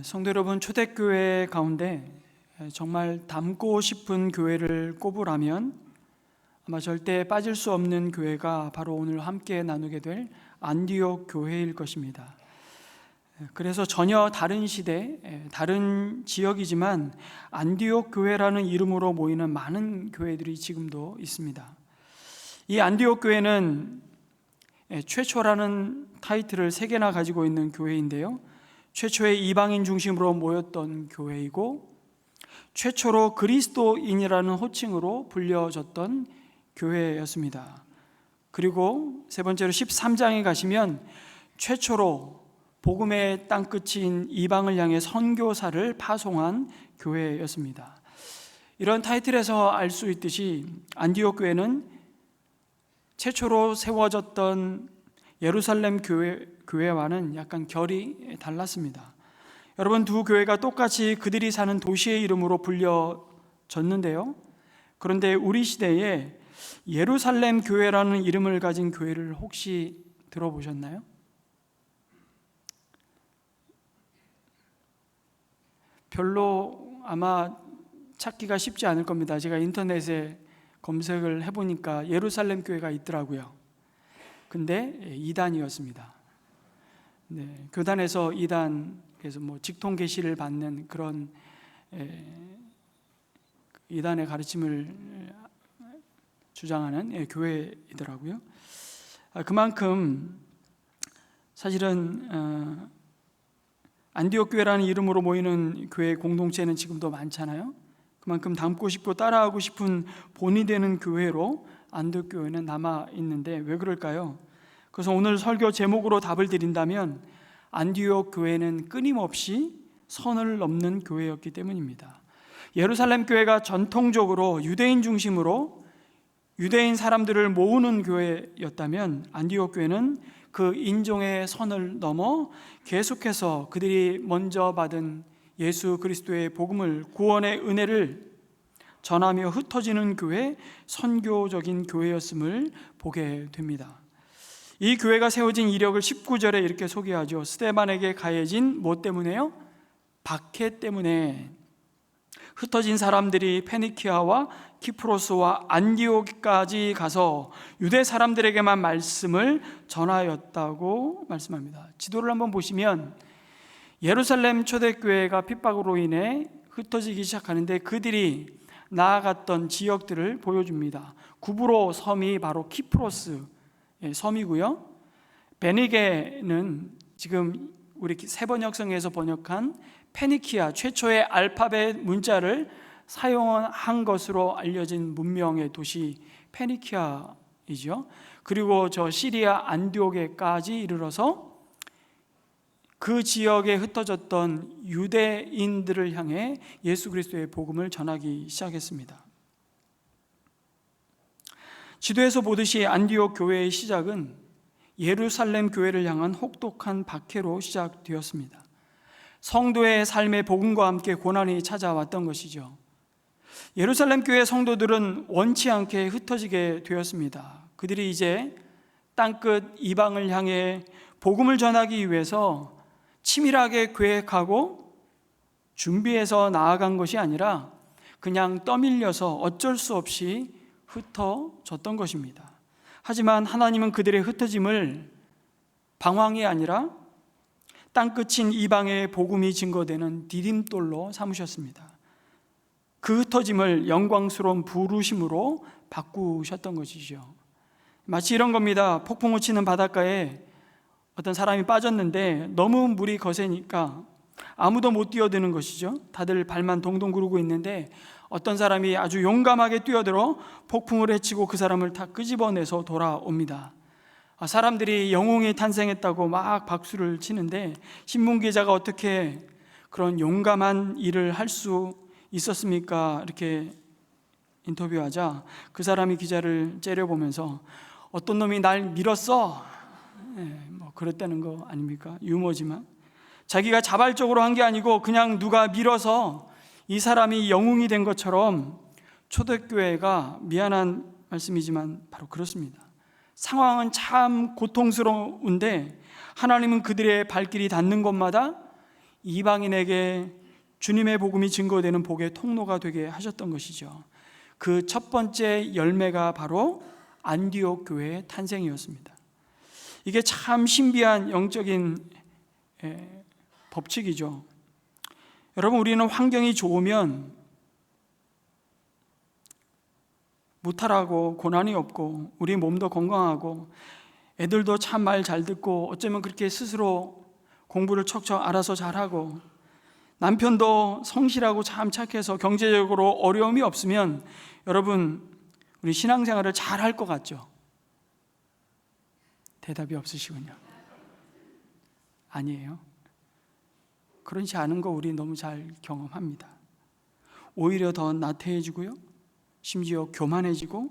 성도 여러분, 초대교회 가운데 정말 닮고 싶은 교회를 꼽으라면 아마 절대 빠질 수 없는 교회가 바로 오늘 함께 나누게 될 안디옥 교회일 것입니다. 그래서 전혀 다른 시대, 다른 지역이지만 안디옥 교회라는 이름으로 모이는 많은 교회들이 지금도 있습니다. 이 안디옥 교회는 최초라는 타이틀을 3개나 가지고 있는 교회인데요, 최초의 이방인 중심으로 모였던 교회이고 최초로 그리스도인이라는 호칭으로 불려졌던 교회였습니다. 그리고 세 번째로 13장에 가시면 최초로 복음의 땅끝인 이방을 향해 선교사를 파송한 교회였습니다. 이런 타이틀에서 알 수 있듯이 안디옥 교회는 최초로 세워졌던 예루살렘 교회와는 약간 결이 달랐습니다. 여러분, 두 교회가 똑같이 그들이 사는 도시의 이름으로 불려졌는데요, 그런데 우리 시대에 예루살렘 교회라는 이름을 가진 교회를 혹시 들어보셨나요? 별로 아마 찾기가 쉽지 않을 겁니다. 제가 인터넷에 검색을 해보니까 예루살렘 교회가 있더라고요. 근데 이단이었습니다. 교단에서 이단에서 직통 계시를 받는 그런 이단의 가르침을 주장하는 교회이더라고요. 그만큼 사실은 안디옥 교회라는 이름으로 모이는 교회 공동체는 지금도 많잖아요. 그만큼 닮고 싶고 따라하고 싶은 본이 되는 교회로 안디옥 교회는 남아 있는데 왜 그럴까요? 그래서 오늘 설교 제목으로 답을 드린다면 안디옥 교회는 끊임없이 선을 넘는 교회였기 때문입니다. 예루살렘 교회가 전통적으로 유대인 중심으로 유대인 사람들을 모으는 교회였다면 안디옥 교회는 그 인종의 선을 넘어 계속해서 그들이 먼저 받은 예수 그리스도의 복음을, 구원의 은혜를 전하며 흩어지는 교회, 선교적인 교회였음을 보게 됩니다. 이 교회가 세워진 이력을 19절에 이렇게 소개하죠. 스데반에게 가해진 뭐 때문에요? 박해 때문에. 흩어진 사람들이 페니키아와 키프로스와 안디옥까지 가서 유대 사람들에게만 말씀을 전하였다고 말씀합니다. 지도를 한번 보시면 예루살렘 초대교회가 핍박으로 인해 흩어지기 시작하는데 그들이 나아갔던 지역들을 보여줍니다. 구브로 섬이 바로 키프로스 섬이고요, 베니게는 지금 우리 세번역성에서 번역한 페니키아, 최초의 알파벳 문자를 사용한 것으로 알려진 문명의 도시 페니키아이죠. 그리고 저 시리아 안디옥에까지 이르러서 그 지역에 흩어졌던 유대인들을 향해 예수 그리스도의 복음을 전하기 시작했습니다. 지도에서 보듯이 안디옥 교회의 시작은 예루살렘 교회를 향한 혹독한 박해로 시작되었습니다. 성도의 삶의 복음과 함께 고난이 찾아왔던 것이죠. 예루살렘 교회 성도들은 원치 않게 흩어지게 되었습니다. 그들이 이제 땅끝 이방을 향해 복음을 전하기 위해서 치밀하게 계획하고 준비해서 나아간 것이 아니라 그냥 떠밀려서 어쩔 수 없이 흩어졌던 것입니다. 하지만 하나님은 그들의 흩어짐을 방황이 아니라 땅끝인 이방의 복음이 증거되는 디딤돌로 삼으셨습니다. 그 흩어짐을 영광스러운 부르심으로 바꾸셨던 것이죠. 마치 이런 겁니다. 폭풍우 치는 바닷가에 어떤 사람이 빠졌는데 너무 물이 거세니까 아무도 못 뛰어드는 것이죠. 다들 발만 동동 구르고 있는데 어떤 사람이 아주 용감하게 뛰어들어 폭풍을 헤치고 그 사람을 다 끄집어내서 돌아옵니다. 사람들이 영웅이 탄생했다고 막 박수를 치는데 신문기자가 어떻게 그런 용감한 일을 할 수 있었습니까? 이렇게 인터뷰하자 그 사람이 기자를 째려보면서 어떤 놈이 날 밀었어? 그랬다는 거 아닙니까? 유머지만 자기가 자발적으로 한 게 아니고 그냥 누가 밀어서 이 사람이 영웅이 된 것처럼 초대교회가, 미안한 말씀이지만 바로 그렇습니다. 상황은 참 고통스러운데 하나님은 그들의 발길이 닿는 곳마다 이방인에게 주님의 복음이 증거되는 복의 통로가 되게 하셨던 것이죠. 그 첫 번째 열매가 바로 안디옥 교회의 탄생이었습니다. 이게 참 신비한 영적인 법칙이죠. 여러분, 우리는 환경이 좋으면 무탈하고 고난이 없고 우리 몸도 건강하고 애들도 참 말 잘 듣고 어쩌면 그렇게 스스로 공부를 척척 알아서 잘하고 남편도 성실하고 참 착해서 경제적으로 어려움이 없으면 여러분, 우리 신앙생활을 잘 할 것 같죠? 대답이 없으시군요. 아니에요. 그렇지 않은 거 우리 너무 잘 경험합니다. 오히려 더 나태해지고요, 심지어 교만해지고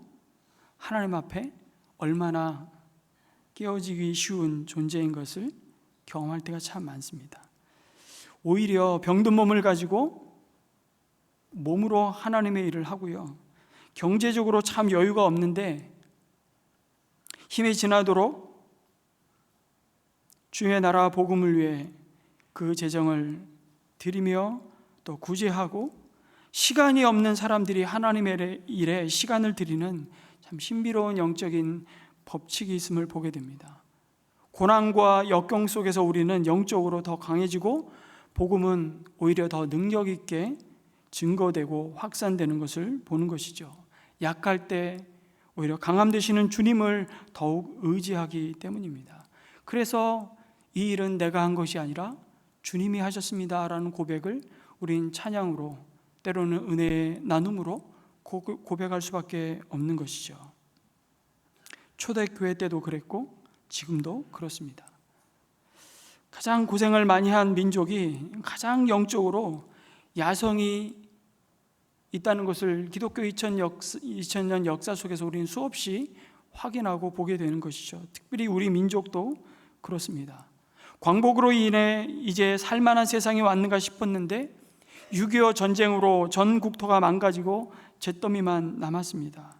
하나님 앞에 얼마나 깨어지기 쉬운 존재인 것을 경험할 때가 참 많습니다. 오히려 병든 몸을 가지고 몸으로 하나님의 일을 하고요, 경제적으로 참 여유가 없는데 힘이 지나도록 주의 나라 복음을 위해 그 재정을 드리며 또 구제하고 시간이 없는 사람들이 하나님의 일에 시간을 드리는 참 신비로운 영적인 법칙이 있음을 보게 됩니다. 고난과 역경 속에서 우리는 영적으로 더 강해지고 복음은 오히려 더 능력 있게 증거되고 확산되는 것을 보는 것이죠. 약할 때 오히려 강함 되시는 주님을 더욱 의지하기 때문입니다. 그래서 이 일은 내가 한 것이 아니라 주님이 하셨습니다 라는 고백을 우린 찬양으로, 때로는 은혜의 나눔으로 고백할 수밖에 없는 것이죠. 초대교회 때도 그랬고 지금도 그렇습니다. 가장 고생을 많이 한 민족이 가장 영적으로 야성이 있다는 것을 기독교 2000년 역사 속에서 우리는 수없이 확인하고 보게 되는 것이죠. 특별히 우리 민족도 그렇습니다. 광복으로 인해 이제 살만한 세상이 왔는가 싶었는데 6.25 전쟁으로 전 국토가 망가지고 잿더미만 남았습니다.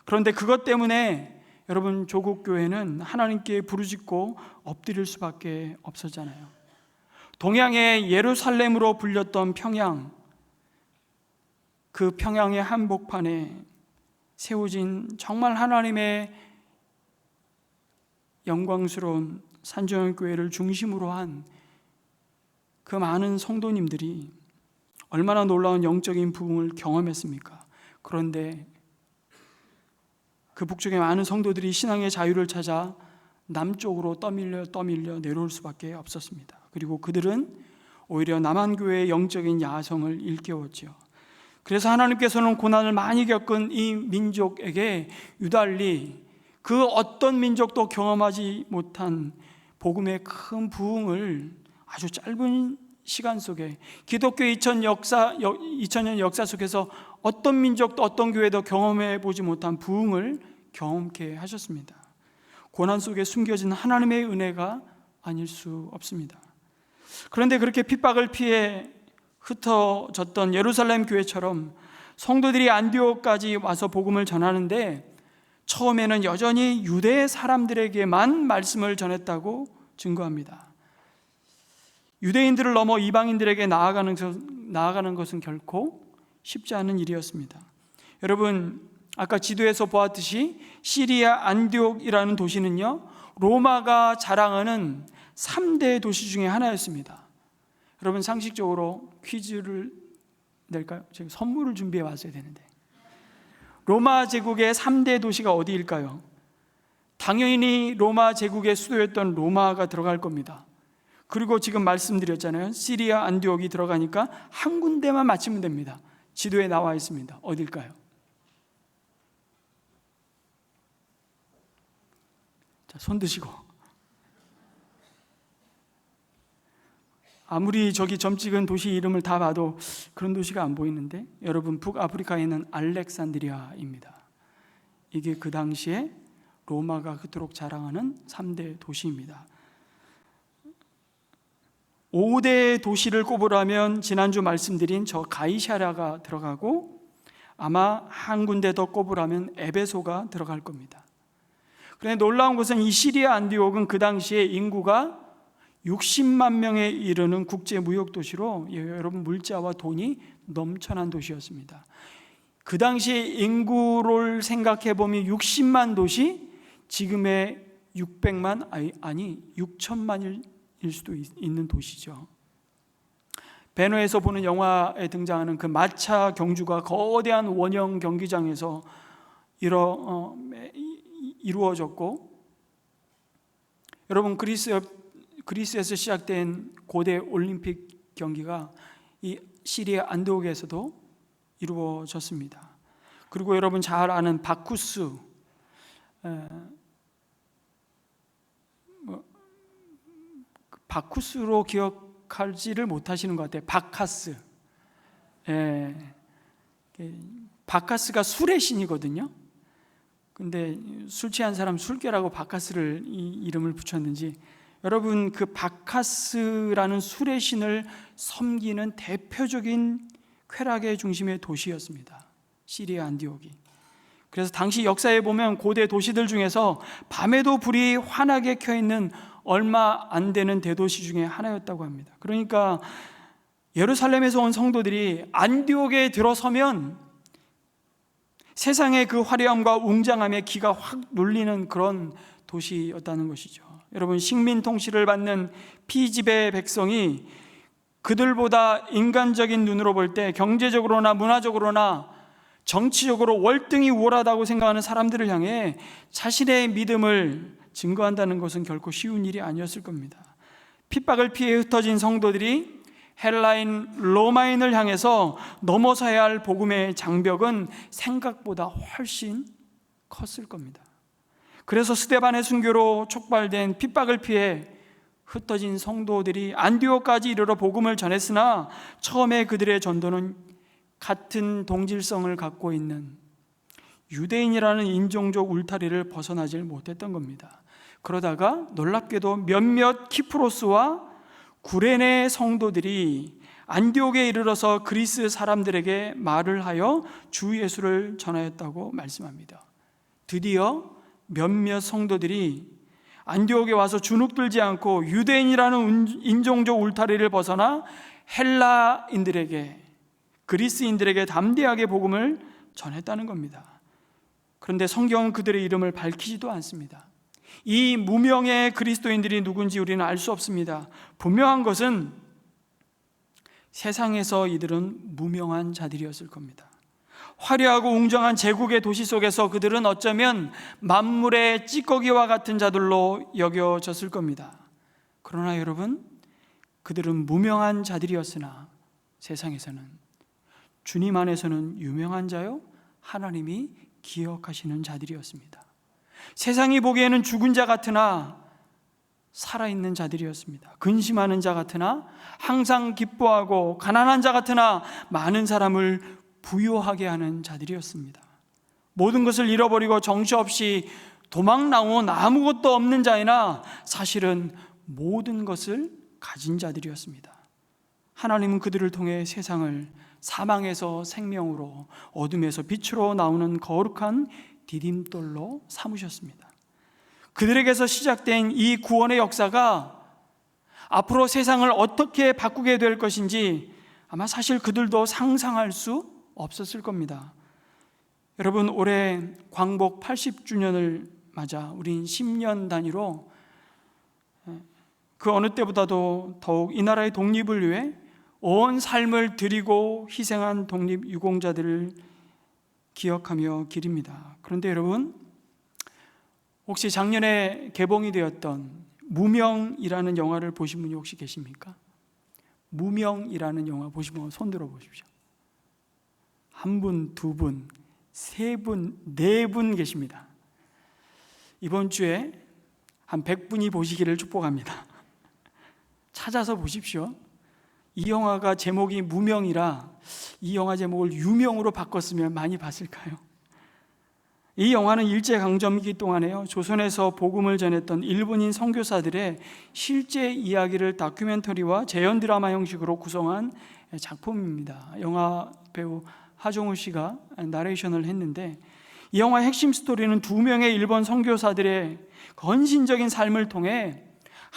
그런데 그것 때문에 여러분, 조국 교회는 하나님께 부르짖고 엎드릴 수밖에 없었잖아요. 동양의 예루살렘으로 불렸던 평양, 그 평양의 한복판에 세워진 정말 하나님의 영광스러운 산정교회를 중심으로 한 그 많은 성도님들이 얼마나 놀라운 영적인 부흥을 경험했습니까? 그런데 그 북쪽의 많은 성도들이 신앙의 자유를 찾아 남쪽으로 떠밀려 내려올 수밖에 없었습니다. 그리고 그들은 오히려 남한교회의 영적인 야성을 일깨웠죠. 그래서 하나님께서는 고난을 많이 겪은 이 민족에게 유달리 그 어떤 민족도 경험하지 못한 복음의 큰 부흥을 아주 짧은 시간 속에, 기독교 2000년 역사 속에서 어떤 민족도 어떤 교회도 경험해 보지 못한 부흥을 경험케 하셨습니다. 고난 속에 숨겨진 하나님의 은혜가 아닐 수 없습니다. 그런데 그렇게 핍박을 피해 흩어졌던 예루살렘 교회처럼 성도들이 안디옥까지 와서 복음을 전하는데 처음에는 여전히 유대 사람들에게만 말씀을 전했다고 증거합니다. 유대인들을 넘어 이방인들에게 나아가는 것은 결코 쉽지 않은 일이었습니다. 여러분, 아까 지도에서 보았듯이 시리아 안디옥이라는 도시는요, 로마가 자랑하는 3대 도시 중에 하나였습니다. 여러분, 상식적으로 퀴즈를 낼까요? 제가 선물을 준비해 왔어야 되는데, 로마 제국의 3대 도시가 어디일까요? 당연히 로마 제국의 수도였던 로마가 들어갈 겁니다. 그리고 지금 말씀드렸잖아요. 시리아 안디옥이 들어가니까 한 군데만 맞히면 됩니다. 지도에 나와 있습니다. 어딜까요? 자, 손 드시고. 아무리 저기 점 찍은 도시 이름을 다 봐도 그런 도시가 안 보이는데, 여러분, 북아프리카에 있는 알렉산드리아입니다. 이게 그 당시에 로마가 그토록 자랑하는 3대 도시입니다. 5대 도시를 꼽으라면 지난주 말씀드린 저 가이사랴가 들어가고, 아마 한 군데 더 꼽으라면 에베소가 들어갈 겁니다. 그런데 놀라운 것은 이 시리아 안디옥은 그 당시에 인구가 60만 명에 이르는 국제 무역 도시로 여러분 물자와 돈이 넘쳐난 도시였습니다. 그 당시 인구를 생각해 보면 60만 도시, 지금의 600만 아니 6천만일 수도 있는 도시죠. 배너에서 보는 영화에 등장하는 그 마차 경주가 거대한 원형 경기장에서 이루어졌고, 여러분 그리스에서 시작된 고대 올림픽 경기가 이 시리아 안디옥에서도 이루어졌습니다. 그리고 여러분 잘 아는 바쿠스, 바쿠스로 기억하지를 못하시는 것 같아요. 바카스. 바카스가 술의 신이거든요. 근데 술 취한 사람 술깨라고 바카스를 이 이름을 붙였는지, 여러분 그 바카스라는 술의 신을 섬기는 대표적인 쾌락의 중심의 도시였습니다. 시리아 안디옥이. 그래서 당시 역사에 보면 고대 도시들 중에서 밤에도 불이 환하게 켜 있는 얼마 안 되는 대도시 중에 하나였다고 합니다. 그러니까 예루살렘에서 온 성도들이 안디옥에 들어서면 세상의 그 화려함과 웅장함에 기가 확 눌리는 그런 도시였다는 것이죠. 여러분, 식민 통치를 받는 피지배 백성이 그들보다 인간적인 눈으로 볼 때 경제적으로나 문화적으로나 정치적으로 월등히 우월하다고 생각하는 사람들을 향해 자신의 믿음을 증거한다는 것은 결코 쉬운 일이 아니었을 겁니다. 핍박을 피해 흩어진 성도들이 헬라인, 로마인을 향해서 넘어서야 할 복음의 장벽은 생각보다 훨씬 컸을 겁니다. 그래서 스데반의 순교로 촉발된 핍박을 피해 흩어진 성도들이 안디옥까지 이르러 복음을 전했으나 처음에 그들의 전도는 같은 동질성을 갖고 있는 유대인이라는 인종적 울타리를 벗어나질 못했던 겁니다. 그러다가 놀랍게도 몇몇 키프로스와 구레네 성도들이 안디옥에 이르러서 그리스 사람들에게 말을 하여 주 예수를 전하였다고 말씀합니다. 드디어 몇몇 성도들이 안디옥에 와서 주눅들지 않고 유대인이라는 인종적 울타리를 벗어나 헬라인들에게, 그리스인들에게 담대하게 복음을 전했다는 겁니다. 그런데 성경은 그들의 이름을 밝히지도 않습니다. 이 무명의 그리스도인들이 누군지 우리는 알 수 없습니다. 분명한 것은 세상에서 이들은 무명한 자들이었을 겁니다. 화려하고 웅장한 제국의 도시 속에서 그들은 어쩌면 만물의 찌꺼기와 같은 자들로 여겨졌을 겁니다. 그러나 여러분, 그들은 무명한 자들이었으나 세상에서는, 주님 안에서는 유명한 자요, 하나님이 기억하시는 자들이었습니다. 세상이 보기에는 죽은 자 같으나 살아있는 자들이었습니다. 근심하는 자 같으나 항상 기뻐하고, 가난한 자 같으나 많은 사람을 부유하게 하는 자들이었습니다. 모든 것을 잃어버리고 정처없이 도망 나온 아무것도 없는 자이나 사실은 모든 것을 가진 자들이었습니다. 하나님은 그들을 통해 세상을 사망에서 생명으로, 어둠에서 빛으로 나오는 거룩한 디딤돌로 삼으셨습니다. 그들에게서 시작된 이 구원의 역사가 앞으로 세상을 어떻게 바꾸게 될 것인지 아마 사실 그들도 상상할 수 없었을 겁니다. 여러분, 올해 광복 80주년을 맞아 우린 10년 단위로 그 어느 때보다도 더욱 이 나라의 독립을 위해 온 삶을 드리고 희생한 독립유공자들을 기억하며 기립니다. 그런데 여러분, 혹시 작년에 개봉이 되었던 무명이라는 영화를 보신 분이 혹시 계십니까? 무명이라는 영화 보신 분 손 들어 보십시오. 한 분, 두 분, 세 분, 네 분 계십니다. 이번 주에 한 100분이 보시기를 축복합니다. 찾아서 보십시오. 이 영화가 제목이 무명이라 이 영화 제목을 유명으로 바꿨으면 많이 봤을까요? 이 영화는 일제강점기 동안에요, 조선에서 복음을 전했던 일본인 선교사들의 실제 이야기를 다큐멘터리와 재연 드라마 형식으로 구성한 작품입니다. 영화 배우 하정우 씨가 나레이션을 했는데, 이 영화의 핵심 스토리는 두 명의 일본 선교사들의 헌신적인 삶을 통해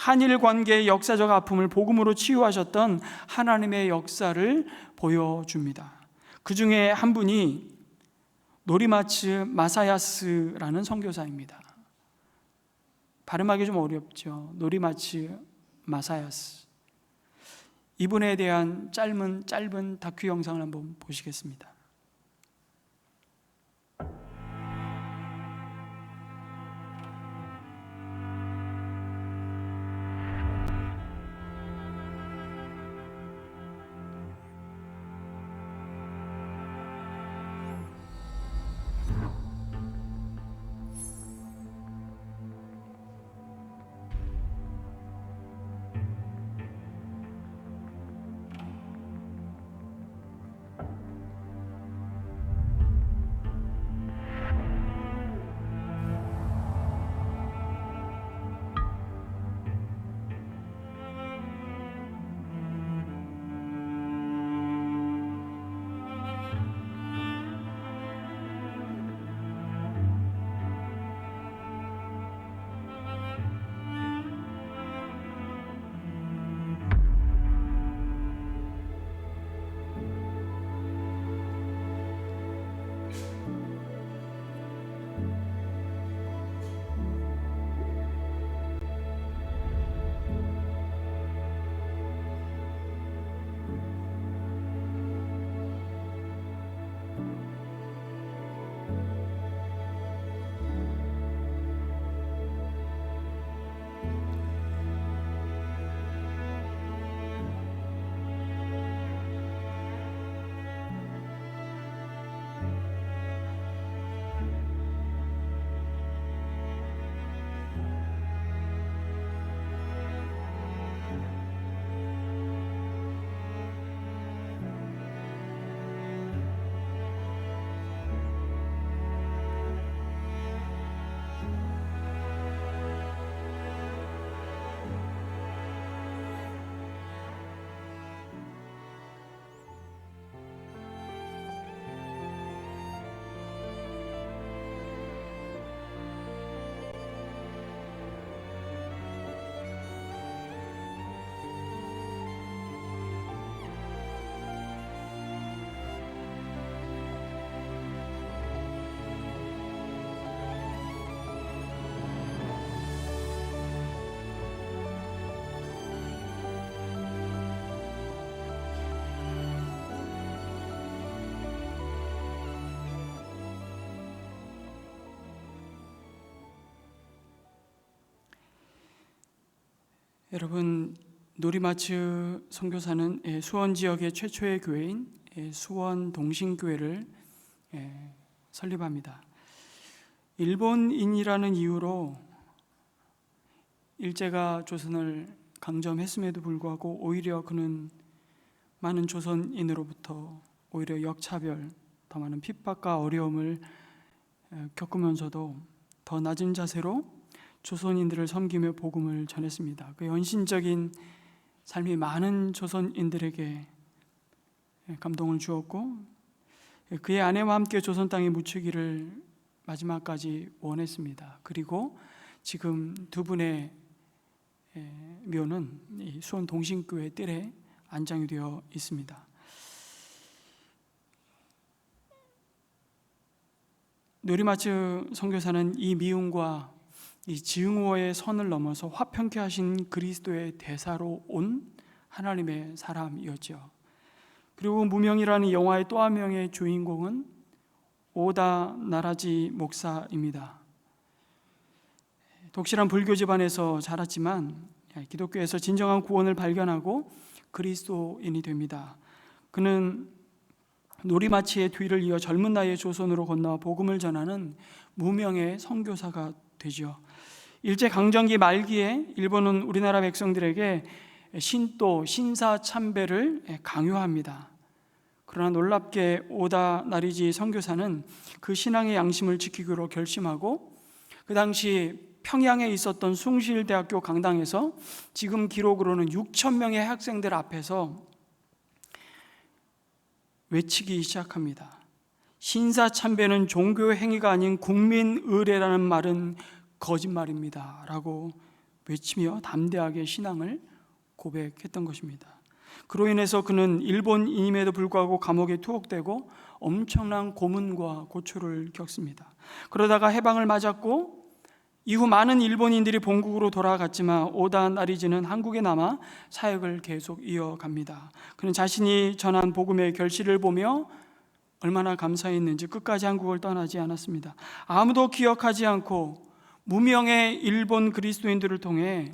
한일 관계의 역사적 아픔을 복음으로 치유하셨던 하나님의 역사를 보여줍니다. 그 중에 한 분이 노리마츠 마사야스라는 선교사입니다. 발음하기 좀 어렵죠. 노리마츠 마사야스. 이분에 대한 짧은 다큐 영상을 한번 보시겠습니다. 여러분, 노리마츠 선교사는 수원 지역의 최초의 교회인 수원 동신교회를 설립합니다. 일본인이라는 이유로 일제가 조선을 강점했음에도 불구하고 오히려 그는 많은 조선인으로부터 오히려 역차별, 더 많은 핍박과 어려움을 겪으면서도 더 낮은 자세로 조선인들을 섬기며 복음을 전했습니다. 그 헌신적인 삶이 많은 조선인들에게 감동을 주었고, 그의 아내와 함께 조선 땅에 묻히기를 마지막까지 원했습니다. 그리고 지금 두 분의 묘는 이 수원 동신교회 뜰에 안장이 되어 있습니다. 노리마츠 선교사는 이 미움과 이 증오의 선을 넘어서 화평케 하신 그리스도의 대사로 온 하나님의 사람이었죠. 그리고 무명이라는 영화의 또 한 명의 주인공은 오다 나라지 목사입니다. 독실한 불교 집안에서 자랐지만 기독교에서 진정한 구원을 발견하고 그리스도인이 됩니다. 그는 노리마치의 뒤를 이어 젊은 나이에 조선으로 건너와 복음을 전하는 무명의 선교사가 되죠. 일제강점기 말기에 일본은 우리나라 백성들에게 신도, 신사참배를 강요합니다. 그러나 놀랍게 오다 나리지 선교사는 그 신앙의 양심을 지키기로 결심하고 그 당시 평양에 있었던 숭실대학교 강당에서 지금 기록으로는 6천 명의 학생들 앞에서 외치기 시작합니다. 신사참배는 종교 행위가 아닌 국민 의례라는 말은 거짓말입니다 라고 외치며 담대하게 신앙을 고백했던 것입니다. 그로 인해서 그는 일본인임에도 불구하고 감옥에 투옥되고 엄청난 고문과 고초를 겪습니다. 그러다가 해방을 맞았고 이후 많은 일본인들이 본국으로 돌아갔지만 오다 나리지는 한국에 남아 사역을 계속 이어갑니다. 그는 자신이 전한 복음의 결실을 보며 얼마나 감사했는지 끝까지 한국을 떠나지 않았습니다. 아무도 기억하지 않고 무명의 일본 그리스도인들을 통해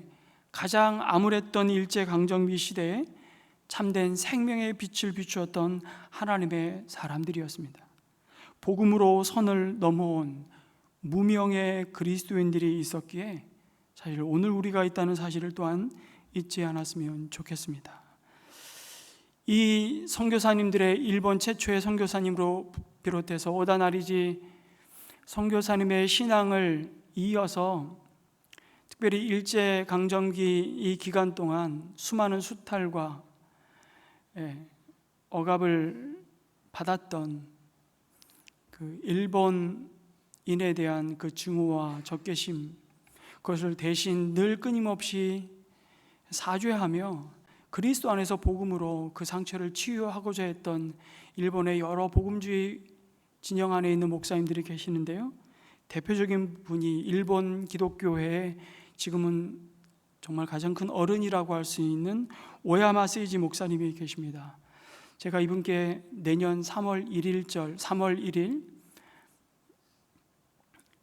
가장 암울했던 일제강점기 시대에 참된 생명의 빛을 비추었던 하나님의 사람들이었습니다. 복음으로 선을 넘어온 무명의 그리스도인들이 있었기에 사실 오늘 우리가 있다는 사실을 또한 잊지 않았으면 좋겠습니다. 이 선교사님들의 일본 최초의 선교사님으로 비롯해서 오다 나리지 선교사님의 신앙을 이어서 특별히 일제강점기 이 기간 동안 수많은 수탈과 억압을 받았던 그 일본인에 대한 그 증오와 적개심, 그것을 대신 늘 끊임없이 사죄하며 그리스도 안에서 복음으로 그 상처를 치유하고자 했던 일본의 여러 복음주의 진영 안에 있는 목사님들이 계시는데요, 대표적인 분이 일본 기독교회의 지금은 정말 가장 큰 어른이라고 할 수 있는 오야마 세이지 목사님이 계십니다. 제가 이분께 내년 3월 1일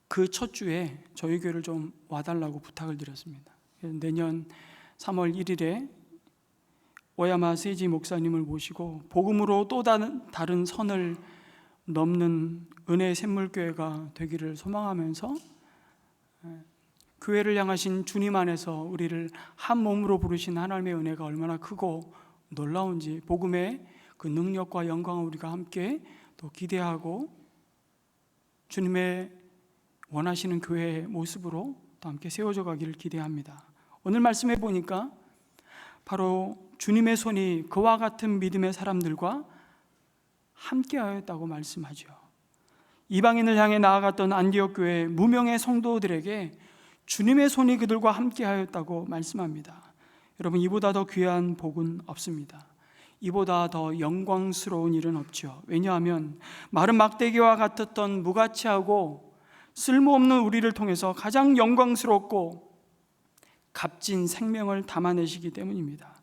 그 첫 주에 저희 교회를 좀 와달라고 부탁을 드렸습니다. 내년 3월 1일에 오야마 세이지 목사님을 모시고 복음으로 또 다른 선을 넘는 은혜의 샘물교회가 되기를 소망하면서 교회를 향하신 주님 안에서 우리를 한 몸으로 부르신 하나님의 은혜가 얼마나 크고 놀라운지, 복음의 그 능력과 영광을 우리가 함께 또 기대하고 주님의 원하시는 교회의 모습으로 또 함께 세워져 가기를 기대합니다. 오늘 말씀해 보니까 바로 주님의 손이 그와 같은 믿음의 사람들과 함께하였다고 말씀하죠. 이방인을 향해 나아갔던 안디옥 교회 무명의 성도들에게 주님의 손이 그들과 함께하였다고 말씀합니다. 여러분, 이보다 더 귀한 복은 없습니다. 이보다 더 영광스러운 일은 없죠. 왜냐하면 마른 막대기와 같았던 무가치하고 쓸모없는 우리를 통해서 가장 영광스럽고 값진 생명을 담아내시기 때문입니다.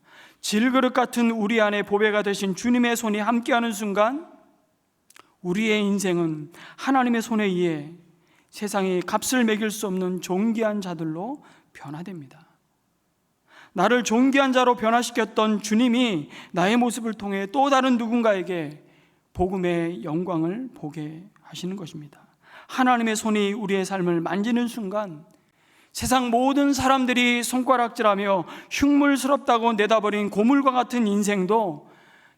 질그릇 같은 우리 안에 보배가 되신 주님의 손이 함께하는 순간 우리의 인생은 하나님의 손에 의해 세상이 값을 매길 수 없는 존귀한 자들로 변화됩니다. 나를 존귀한 자로 변화시켰던 주님이 나의 모습을 통해 또 다른 누군가에게 복음의 영광을 보게 하시는 것입니다. 하나님의 손이 우리의 삶을 만지는 순간 세상 모든 사람들이 손가락질하며 흉물스럽다고 내다버린 고물과 같은 인생도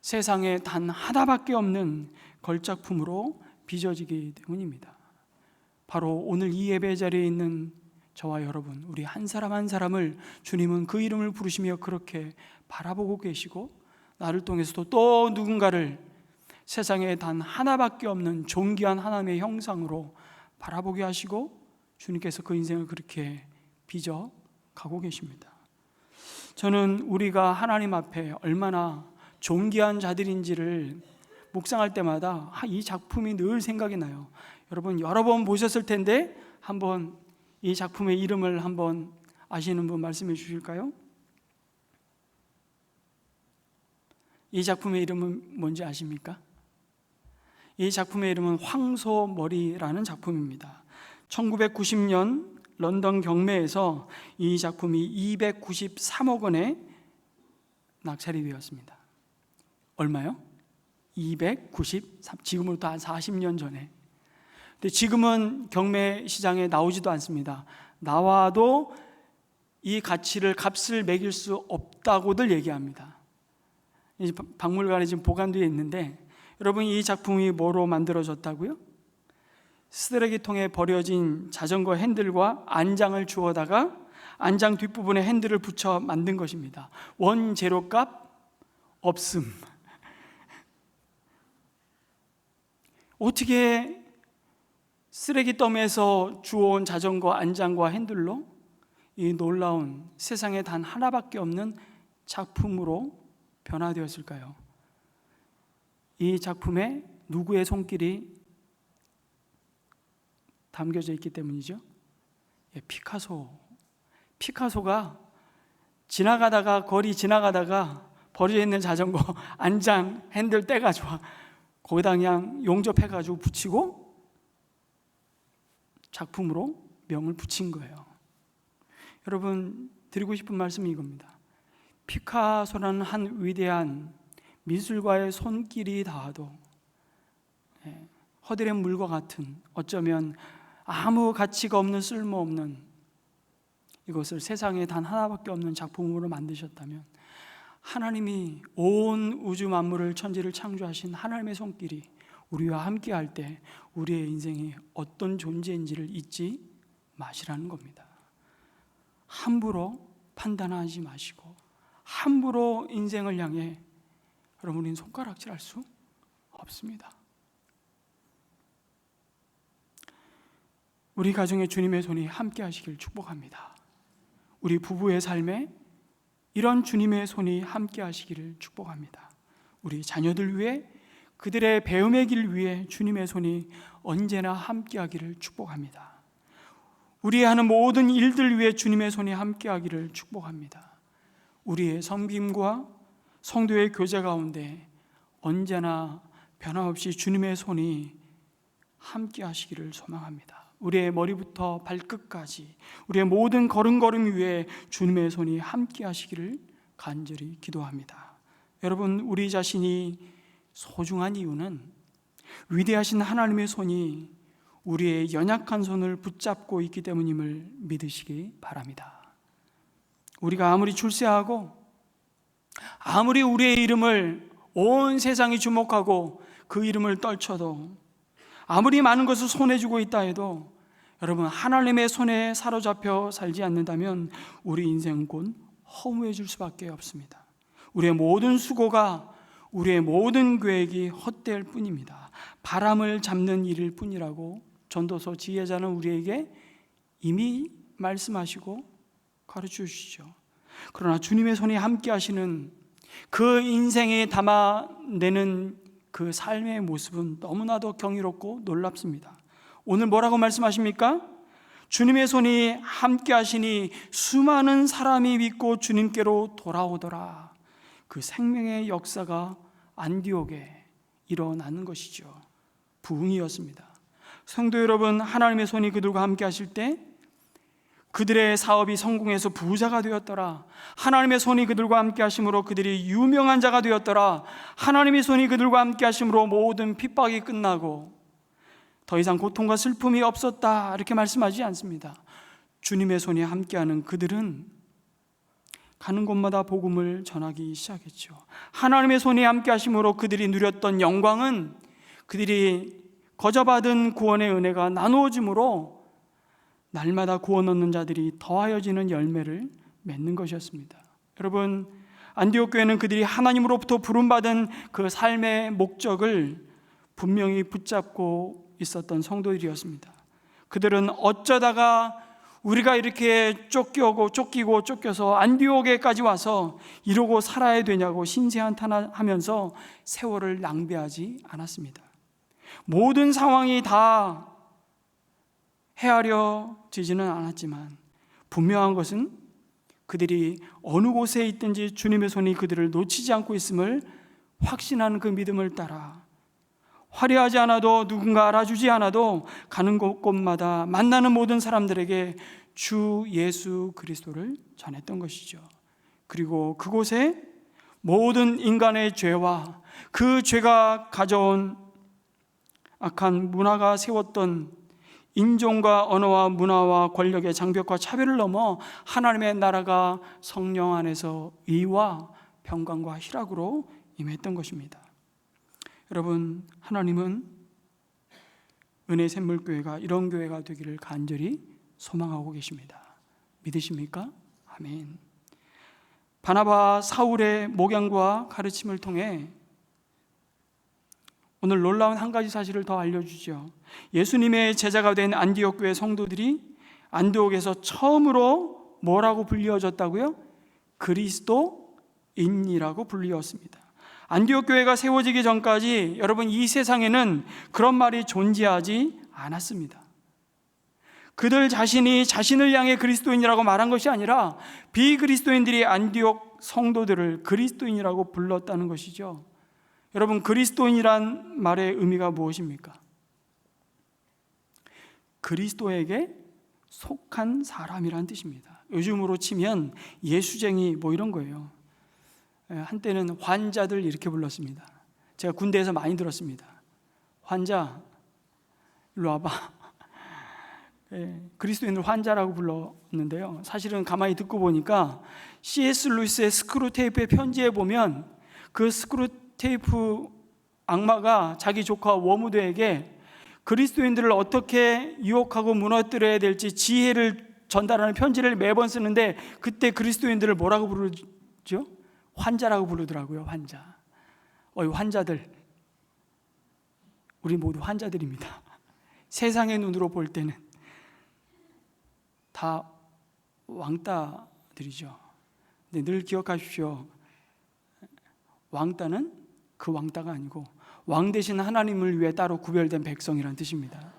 세상에 단 하나밖에 없는 걸작품으로 빚어지기 때문입니다. 바로 오늘 이 예배 자리에 있는 저와 여러분, 우리 한 사람 한 사람을 주님은 그 이름을 부르시며 그렇게 바라보고 계시고, 나를 통해서도 또 누군가를 세상에 단 하나밖에 없는 존귀한 하나님의 형상으로 바라보게 하시고 주님께서 그 인생을 그렇게 빚어 가고 계십니다. 저는 우리가 하나님 앞에 얼마나 존귀한 자들인지를 묵상할 때마다 이 작품이 늘 생각이 나요. 여러분 여러 번 보셨을 텐데 한번 이 작품의 이름을 한번 아시는 분 말씀해 주실까요? 이 작품의 이름은 뭔지 아십니까? 이 작품의 이름은 황소머리라는 작품입니다. 1990년 런던 경매에서 이 작품이 293억 원에 낙찰이 되었습니다. 얼마요? 293, 지금으로부터 한 40년 전에. 근데 지금은 경매 시장에 나오지도 않습니다. 나와도 이 값을 매길 수 없다고들 얘기합니다. 박물관에 지금 보관되어 있는데, 여러분 이 작품이 뭐로 만들어졌다고요? 쓰레기통에 버려진 자전거 핸들과 안장을 주워다가 안장 뒷부분에 핸들을 붙여 만든 것입니다. 원재료값 없음. 어떻게 쓰레기 더미에서 주워온 자전거 안장과 핸들로 이 놀라운 세상에 단 하나밖에 없는 작품으로 변화되었을까요? 이 작품에 누구의 손길이 담겨져 있기 때문이죠. 피카소가 거리 지나가다가 버려져 있는 자전거 안장 핸들 떼가지고 거기다 그냥 용접해가지고 붙이고 작품으로 명을 붙인 거예요. 여러분, 드리고 싶은 말씀이 이겁니다. 피카소라는 한 위대한 미술가의 손길이 닿아도 허드렛 물과 같은, 어쩌면 아무 가치가 없는, 쓸모없는 이것을 세상에 단 하나밖에 없는 작품으로 만드셨다면, 하나님이 온 우주 만물을, 천지를 창조하신 하나님의 손길이 우리와 함께 할 때 우리의 인생이 어떤 존재인지를 잊지 마시라는 겁니다. 함부로 판단하지 마시고 함부로 인생을 향해 여러분은 손가락질할 수 없습니다. 우리 가정에 주님의 손이 함께 하시길 축복합니다. 우리 부부의 삶에 이런 주님의 손이 함께 하시기를 축복합니다. 우리 자녀들 위해, 그들의 배움의 길 위해 주님의 손이 언제나 함께 하기를 축복합니다. 우리 하는 모든 일들 위해 주님의 손이 함께 하기를 축복합니다. 우리의 섬김과 성도의 교제 가운데 언제나 변함없이 주님의 손이 함께 하시기를 소망합니다. 우리의 머리부터 발끝까지 우리의 모든 걸음걸음 위에 주님의 손이 함께 하시기를 간절히 기도합니다. 여러분, 우리 자신이 소중한 이유는 위대하신 하나님의 손이 우리의 연약한 손을 붙잡고 있기 때문임을 믿으시기 바랍니다. 우리가 아무리 출세하고 아무리 우리의 이름을 온 세상이 주목하고 그 이름을 떨쳐도, 아무리 많은 것을 손에 쥐고 있다 해도 여러분, 하나님의 손에 사로잡혀 살지 않는다면 우리 인생은 곧 허무해질 수밖에 없습니다. 우리의 모든 수고가, 우리의 모든 계획이 헛될 뿐입니다. 바람을 잡는 일일 뿐이라고 전도서 지혜자는 우리에게 이미 말씀하시고 가르쳐 주시죠. 그러나 주님의 손이 함께 하시는 그 인생에 담아내는 그 삶의 모습은 너무나도 경이롭고 놀랍습니다. 오늘 뭐라고 말씀하십니까? 주님의 손이 함께 하시니 수많은 사람이 믿고 주님께로 돌아오더라. 그 생명의 역사가 안디옥에 일어나는 것이죠. 부흥이었습니다. 성도 여러분, 하나님의 손이 그들과 함께 하실 때 그들의 사업이 성공해서 부자가 되었더라. 하나님의 손이 그들과 함께 하심으로 그들이 유명한 자가 되었더라. 하나님의 손이 그들과 함께 하심으로 모든 핍박이 끝나고 더 이상 고통과 슬픔이 없었다, 이렇게 말씀하지 않습니다. 주님의 손이 함께하는 그들은 가는 곳마다 복음을 전하기 시작했죠. 하나님의 손이 함께하심으로 그들이 누렸던 영광은, 그들이 거저받은 구원의 은혜가 나누어짐으로 날마다 구원 얻는 자들이 더하여지는 열매를 맺는 것이었습니다. 여러분, 안디옥 교회는 그들이 하나님으로부터 부름받은 그 삶의 목적을 분명히 붙잡고 있었던 성도들이었습니다. 그들은 어쩌다가 우리가 이렇게 쫓겨서 안디옥에까지 와서 이러고 살아야 되냐고 신세한탄하면서 세월을 낭비하지 않았습니다. 모든 상황이 다 헤아려지지는 않았지만 분명한 것은 그들이 어느 곳에 있든지 주님의 손이 그들을 놓치지 않고 있음을 확신하는 그 믿음을 따라 화려하지 않아도, 누군가 알아주지 않아도 가는 곳곳마다 만나는 모든 사람들에게 주 예수 그리스도를 전했던 것이죠. 그리고 그곳에 모든 인간의 죄와 그 죄가 가져온 악한 문화가 세웠던 인종과 언어와 문화와 권력의 장벽과 차별을 넘어 하나님의 나라가 성령 안에서 의와 평강과 희락으로 임했던 것입니다. 여러분, 하나님은 은혜 샘물교회가 이런 교회가 되기를 간절히 소망하고 계십니다. 믿으십니까? 아멘. 바나바 사울의 목양과 가르침을 통해 오늘 놀라운 한 가지 사실을 더 알려주죠. 예수님의 제자가 된 안디옥 교회 성도들이 안디옥에서 처음으로 뭐라고 불리어졌다고요? 그리스도인이라고 불리었습니다. 안디옥 교회가 세워지기 전까지 여러분, 이 세상에는 그런 말이 존재하지 않았습니다. 그들 자신이 자신을 향해 그리스도인이라고 말한 것이 아니라 비그리스도인들이 안디옥 성도들을 그리스도인이라고 불렀다는 것이죠. 여러분, 그리스도인이란 말의 의미가 무엇입니까? 그리스도에게 속한 사람이란 뜻입니다. 요즘으로 치면 예수쟁이 뭐 이런 거예요. 한때는 환자들 이렇게 불렀습니다. 제가 군대에서 많이 들었습니다. 환자, 일로 와봐. 그리스도인을 환자라고 불렀는데요, 사실은 가만히 듣고 보니까 C.S. 루이스의 스크루테이프의 편지에 보면 그 스크루테이프 악마가 자기 조카 워무드에게 그리스도인들을 어떻게 유혹하고 무너뜨려야 될지 지혜를 전달하는 편지를 매번 쓰는데, 그때 그리스도인들을 뭐라고 부르죠? 환자라고 부르더라고요. 환자. 환자들, 우리 모두 환자들입니다. 세상의 눈으로 볼 때는 다 왕따들이죠. 근데 늘 기억하십시오. 왕따는 그 왕따가 아니고 왕 대신 하나님을 위해 따로 구별된 백성이라는 뜻입니다.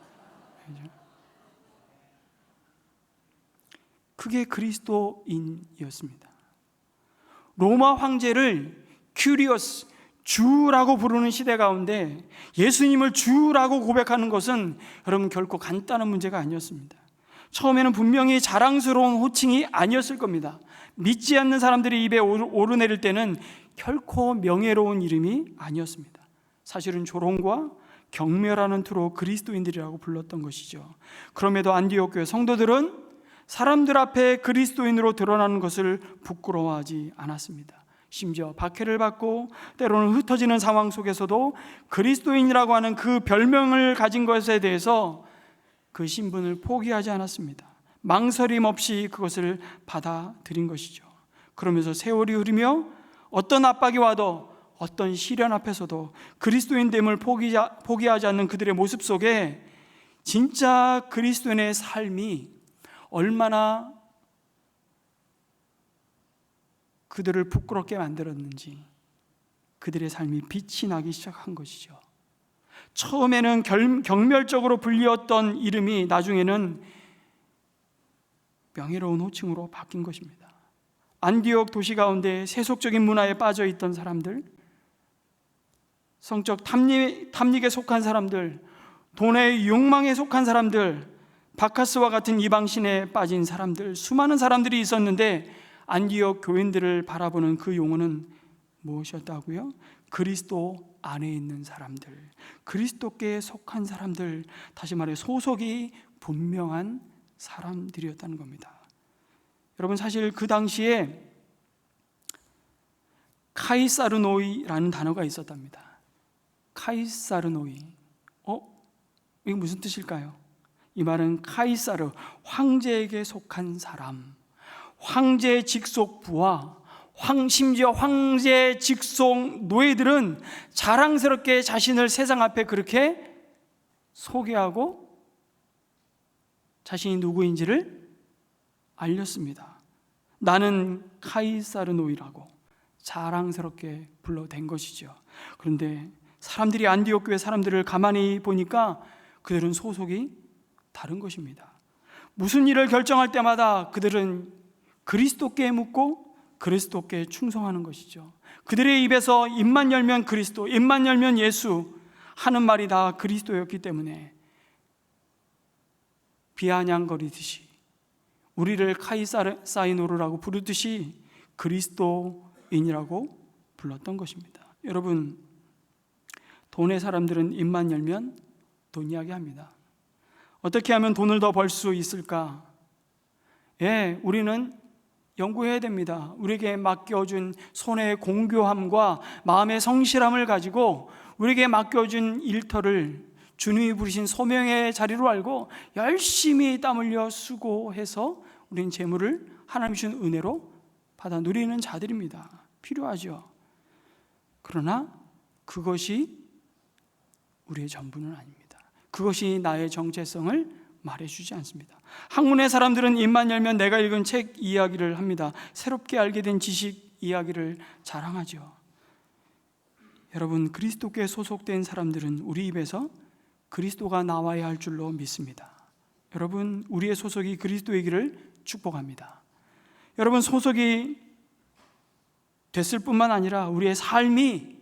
그게 그리스도인이었습니다. 로마 황제를 큐리어스, 주라고 부르는 시대 가운데 예수님을 주라고 고백하는 것은 여러분 결코 간단한 문제가 아니었습니다. 처음에는 분명히 자랑스러운 호칭이 아니었을 겁니다. 믿지 않는 사람들이 입에 오르내릴 때는 결코 명예로운 이름이 아니었습니다. 사실은 조롱과 경멸하는 투로 그리스도인들이라고 불렀던 것이죠. 그럼에도 안디옥 교회 성도들은 사람들 앞에 그리스도인으로 드러나는 것을 부끄러워하지 않았습니다. 심지어 박해를 받고 때로는 흩어지는 상황 속에서도 그리스도인이라고 하는 그 별명을 가진 것에 대해서 그 신분을 포기하지 않았습니다. 망설임 없이 그것을 받아들인 것이죠. 그러면서 세월이 흐르며 어떤 압박이 와도 어떤 시련 앞에서도 그리스도인됨을 포기하지 않는 그들의 모습 속에 진짜 그리스도인의 삶이 얼마나 그들을 부끄럽게 만들었는지 그들의 삶이 빛이 나기 시작한 것이죠. 처음에는 경멸적으로 불리었던 이름이 나중에는 명예로운 호칭으로 바뀐 것입니다. 안디옥 도시 가운데 세속적인 문화에 빠져 있던 사람들, 성적 탐닉에 속한 사람들, 돈의 욕망에 속한 사람들, 바카스와 같은 이방신에 빠진 사람들, 수많은 사람들이 있었는데 안디옥 교인들을 바라보는 그 용어는 무엇이었다고요? 그리스도 안에 있는 사람들, 그리스도께 속한 사람들, 다시 말해 소속이 분명한 사람들이었다는 겁니다. 여러분, 사실 그 당시에 카이사르노이라는 단어가 있었답니다. 카이사르노이. 이게 무슨 뜻일까요? 이 말은 카이사르, 황제에게 속한 사람, 황제 직속 부하, 심지어 황제 직속 노예들은 자랑스럽게 자신을 세상 앞에 그렇게 소개하고 자신이 누구인지를 알렸습니다. 나는 카이사르노이라고 자랑스럽게 불러댄 것이죠. 그런데 사람들이 안디옥 교회 사람들을 가만히 보니까 그들은 소속이 다른 것입니다. 무슨 일을 결정할 때마다 그들은 그리스도께 묻고 그리스도께 충성하는 것이죠. 그들의 입에서 입만 열면 그리스도, 입만 열면 예수 하는 말이 다 그리스도였기 때문에 비아냥거리듯이 우리를 카이사르노라고 부르듯이 그리스도인이라고 불렀던 것입니다. 여러분, 돈의 사람들은 입만 열면 돈 이야기합니다. 어떻게 하면 돈을 더 벌 수 있을까? 우리는 연구해야 됩니다. 우리에게 맡겨준 손의 공교함과 마음의 성실함을 가지고 우리에게 맡겨준 일터를 주님이 부르신 소명의 자리로 알고 열심히 땀 흘려 수고해서 우리는 재물을 하나님 주신 은혜로 받아 누리는 자들입니다. 필요하죠. 그러나 그것이 우리의 전부는 아닙니다. 그것이 나의 정체성을 말해주지 않습니다. 학문의 사람들은 입만 열면 내가 읽은 책 이야기를 합니다. 새롭게 알게 된 지식 이야기를 자랑하죠. 여러분, 그리스도께 소속된 사람들은 우리 입에서 그리스도가 나와야 할 줄로 믿습니다. 여러분, 우리의 소속이 그리스도이기를 축복합니다. 여러분, 소속이 됐을 뿐만 아니라 우리의 삶이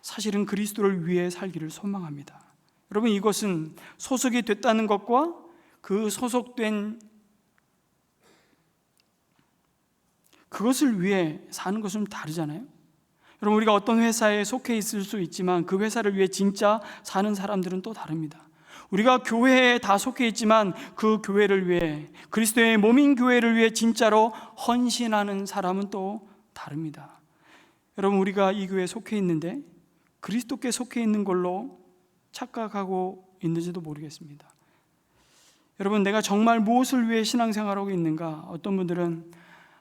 사실은 그리스도를 위해 살기를 소망합니다. 여러분, 이것은 소속이 됐다는 것과 그 소속된 그것을 위해 사는 것은 다르잖아요. 여러분, 우리가 어떤 회사에 속해 있을 수 있지만 그 회사를 위해 진짜 사는 사람들은 또 다릅니다. 우리가 교회에 다 속해 있지만 그 교회를 위해, 그리스도의 몸인 교회를 위해 진짜로 헌신하는 사람은 또 다릅니다. 여러분, 우리가 이 교회에 속해 있는데 그리스도께 속해 있는 걸로 착각하고 있는지도 모르겠습니다. 여러분, 내가 정말 무엇을 위해 신앙생활하고 있는가? 어떤 분들은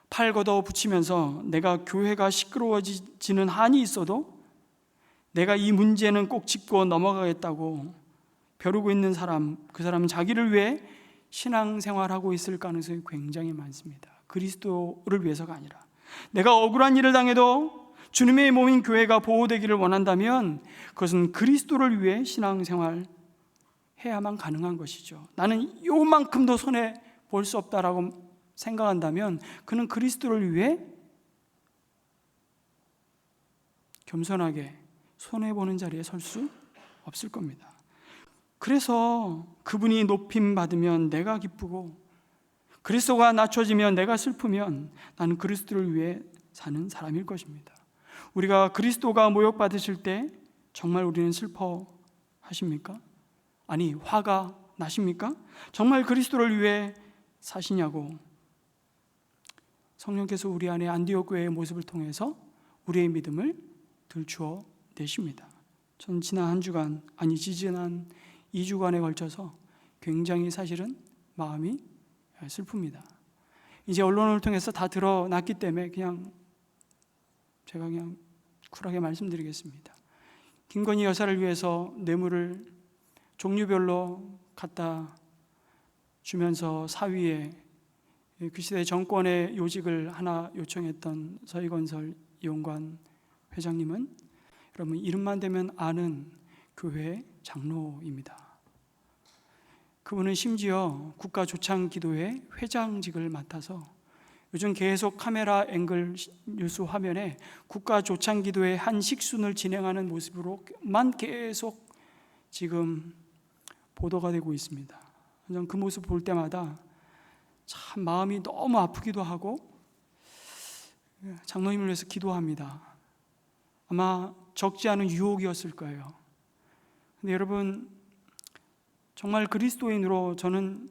팔 걷어 붙이면서 내가 교회가 시끄러워지는 한이 있어도 내가 이 문제는 꼭 짚고 넘어가겠다고 벼르고 있는 사람, 그 사람은 자기를 위해 신앙생활하고 있을 가능성이 굉장히 많습니다. 그리스도를 위해서가 아니라, 내가 억울한 일을 당해도 주님의 몸인 교회가 보호되기를 원한다면 그것은 그리스도를 위해 신앙생활 해야만 가능한 것이죠. 나는 요만큼도 손해 볼 수 없다라고 생각한다면 그는 그리스도를 위해 겸손하게 손해보는 자리에 설 수 없을 겁니다. 그래서 그분이 높임 받으면 내가 기쁘고 그리스도가 낮춰지면 내가 슬프면 나는 그리스도를 위해 사는 사람일 것입니다. 우리가 그리스도가 모욕받으실 때 정말 우리는 슬퍼하십니까? 아니, 화가 나십니까? 정말 그리스도를 위해 사시냐고 성령께서 우리 안에 안디옥 교회의 모습을 통해서 우리의 믿음을 들추어 내십니다. 저는 지난 한 주간, 아니 지난 2주간에 걸쳐서 굉장히 사실은 마음이 슬픕니다. 이제 언론을 통해서 다 드러났기 때문에 제가 그냥 쿨하게 말씀드리겠습니다. 김건희 여사를 위해서 뇌물을 종류별로 갖다 주면서 사위에 그 시대 정권의 요직을 하나 요청했던 서희건설 이용관 회장님은 여러분, 이름만 대면 아는 교회 장로입니다. 그분은 심지어 국가조창기도회 회장직을 맡아서 요즘 계속 카메라 앵글 뉴스 화면에 국가조창기도회 한 식순을 진행하는 모습으로만 계속 지금 보도가 되고 있습니다. 저는 그 모습 볼 때마다 참 마음이 너무 아프기도 하고 장로님을 위해서 기도합니다. 아마 적지 않은 유혹이었을 거예요. 근데 여러분, 정말 그리스도인으로 저는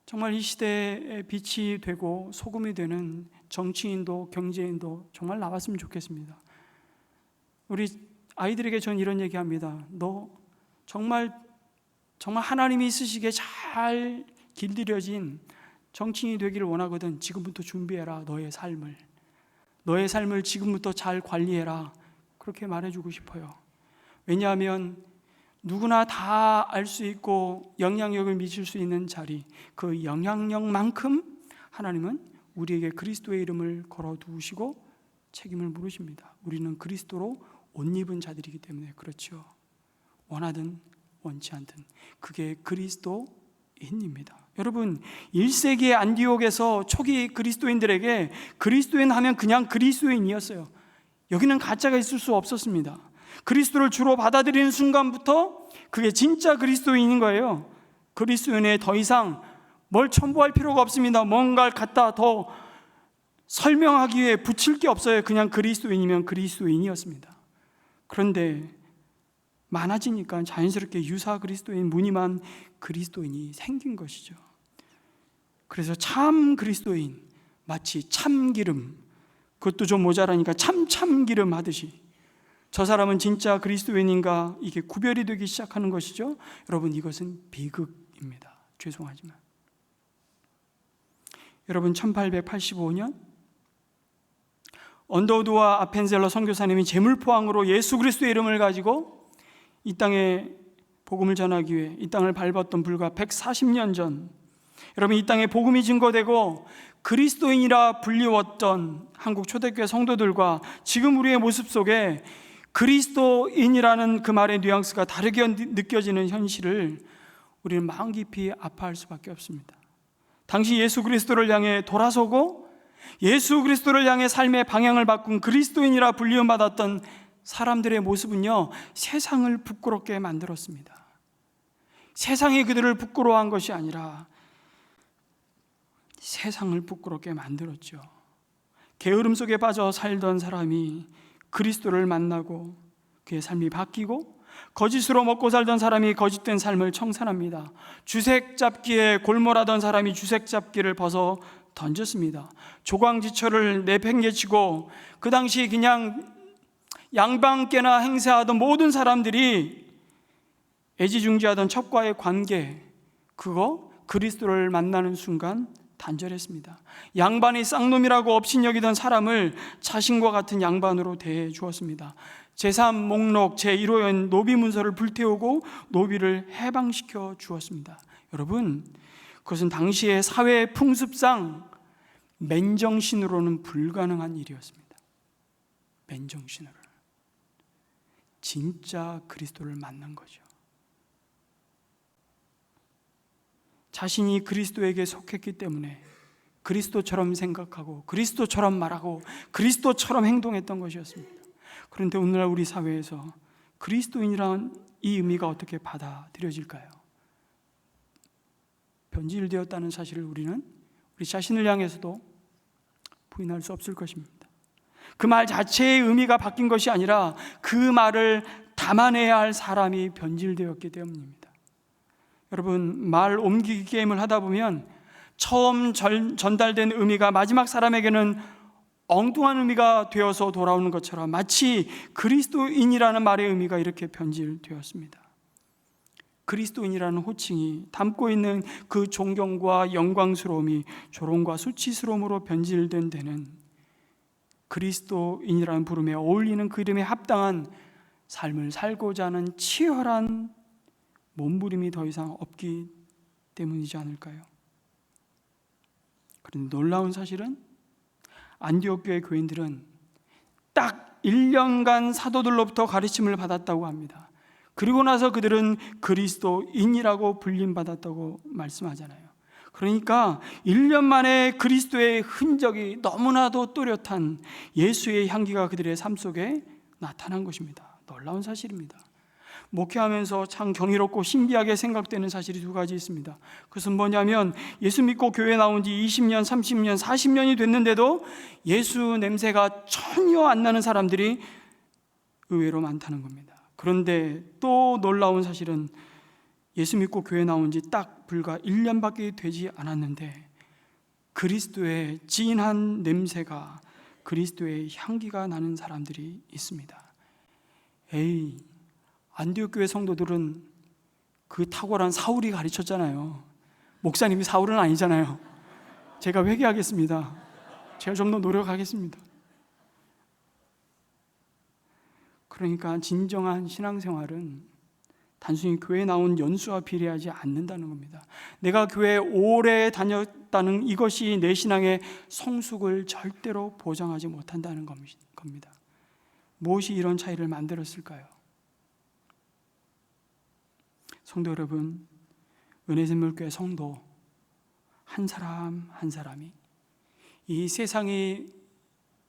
정말 이 시대에 빛이 되고 소금이 되는 정치인도 경제인도 정말 나왔으면 좋겠습니다. 우리 아이들에게 저는 이런 얘기합니다. 너 정말 하나님이 쓰시기에 잘 길들여진 정치인이 되기를 원하거든. 지금부터 준비해라. 너의 삶을 지금부터 잘 관리해라. 그렇게 말해주고 싶어요. 왜냐하면 누구나 다 알 수 있고 영향력을 미칠 수 있는 자리, 그 영향력만큼 하나님은 우리에게 그리스도의 이름을 걸어두시고 책임을 물으십니다. 우리는 그리스도로 옷 입은 자들이기 때문에 그렇죠. 원하든 원치 않든 그게 그리스도인입니다. 여러분, 1세기의 안디옥에서 초기 그리스도인들에게 그리스도인 하면 그냥 그리스도인이었어요. 여기는 가짜가 있을 수 없었습니다. 그리스도를 주로 받아들이는 순간부터 그게 진짜 그리스도인인 거예요. 그리스도인에 더 이상 뭘 첨부할 필요가 없습니다. 뭔가를 갖다 더 설명하기 위해 붙일 게 없어요. 그냥 그리스도인이면 그리스도인이었습니다. 그런데 많아지니까 자연스럽게 유사 그리스도인, 무늬만 그리스도인이 생긴 것이죠. 그래서 참 그리스도인, 마치 참기름, 그것도 좀 모자라니까 참기름 하듯이 저 사람은 진짜 그리스도인인가 이게 구별이 되기 시작하는 것이죠. 여러분, 이것은 비극입니다. 죄송하지만 여러분, 1885년 언더우드와 아펜젤러 선교사님이 재물포항으로 예수 그리스도의 이름을 가지고 이 땅에 복음을 전하기 위해 이 땅을 밟았던 불과 140년 전, 여러분, 이 땅에 복음이 증거되고 그리스도인이라 불리웠던 한국 초대교회 성도들과 지금 우리의 모습 속에 그리스도인이라는 그 말의 뉘앙스가 다르게 느껴지는 현실을 우리는 마음 깊이 아파할 수밖에 없습니다. 당시 예수 그리스도를 향해 돌아서고 예수 그리스도를 향해 삶의 방향을 바꾼 그리스도인이라 불리움받았던 사람들의 모습은요, 세상을 부끄럽게 만들었습니다. 세상이 그들을 부끄러워한 것이 아니라 세상을 부끄럽게 만들었죠. 게으름 속에 빠져 살던 사람이 그리스도를 만나고 그의 삶이 바뀌고, 거짓으로 먹고 살던 사람이 거짓된 삶을 청산합니다. 주색 잡기에 골몰하던 사람이 주색 잡기를 벗어 던졌습니다. 조광지처를 내팽개치고 그 당시 그냥 양방깨나 행세하던 모든 사람들이 애지중지하던 첩과의 관계, 그거 그리스도를 만나는 순간 단절했습니다. 양반이 쌍놈이라고 업신여기던 사람을 자신과 같은 양반으로 대해 주었습니다. 제3 목록 제1호연 노비 문서를 불태우고 노비를 해방시켜 주었습니다. 여러분, 그것은 당시의 사회 풍습상 맨정신으로는 불가능한 일이었습니다. 맨정신으로 진짜 그리스도를 만난 거죠. 자신이 그리스도에게 속했기 때문에 그리스도처럼 생각하고 그리스도처럼 말하고 그리스도처럼 행동했던 것이었습니다. 그런데 오늘날 우리 사회에서 그리스도인이라는 이 의미가 어떻게 받아들여질까요? 변질되었다는 사실을 우리는 우리 자신을 향해서도 부인할 수 없을 것입니다. 그 말 자체의 의미가 바뀐 것이 아니라 그 말을 담아내야 할 사람이 변질되었기 때문입니다. 여러분, 말 옮기기 게임을 하다 보면 처음 전달된 의미가 마지막 사람에게는 엉뚱한 의미가 되어서 돌아오는 것처럼 마치 그리스도인이라는 말의 의미가 이렇게 변질되었습니다. 그리스도인이라는 호칭이 담고 있는 그 존경과 영광스러움이 조롱과 수치스러움으로 변질된 데는 그리스도인이라는 부름에 어울리는 그 이름에 합당한 삶을 살고자 하는 치열한 몸부림이 더 이상 없기 때문이지 않을까요? 그런데 놀라운 사실은 안디옥 교회 교인들은 딱 1년간 사도들로부터 가르침을 받았다고 합니다. 그리고 나서 그들은 그리스도인이라고 불림받았다고 말씀하잖아요. 그러니까 1년 만에 그리스도의 흔적이 너무나도 또렷한 예수의 향기가 그들의 삶 속에 나타난 것입니다. 놀라운 사실입니다. 목회하면서 참 경이롭고 신기하게 생각되는 사실이 두 가지 있습니다. 그것은 뭐냐면 예수 믿고 교회 나온 지 20년, 30년, 40년이 됐는데도 예수 냄새가 전혀 안 나는 사람들이 의외로 많다는 겁니다. 그런데 또 놀라운 사실은 예수 믿고 교회 나온 지 딱 불과 1년밖에 되지 않았는데 그리스도의 진한 냄새가, 그리스도의 향기가 나는 사람들이 있습니다. 에이, 안디옥 교회 성도들은 그 탁월한 사울이 가르쳤잖아요. 목사님이 사울은 아니잖아요. 제가 회개하겠습니다. 제가 좀 더 노력하겠습니다. 그러니까 진정한 신앙생활은 단순히 교회 나온 연수와 비례하지 않는다는 겁니다. 내가 교회에 오래 다녔다는 이것이 내 신앙의 성숙을 절대로 보장하지 못한다는 겁니다. 무엇이 이런 차이를 만들었을까요? 성도 여러분, 은혜샘물교회 성도 한 사람 한 사람이 이 세상이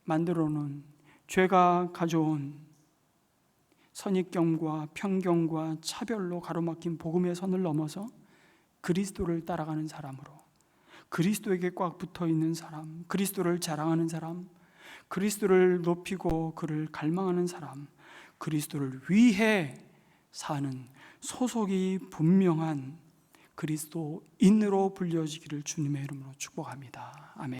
만들어 놓은 죄가 가져온 선입견과 편견과 차별로 가로막힌 복음의 선을 넘어서 그리스도를 따라가는 사람으로, 그리스도에게 꽉 붙어있는 사람, 그리스도를 자랑하는 사람, 그리스도를 높이고 그를 갈망하는 사람, 그리스도를 위해 사는 소속이 분명한 그리스도인으로 불려지기를 주님의 이름으로 축복합니다. 아멘.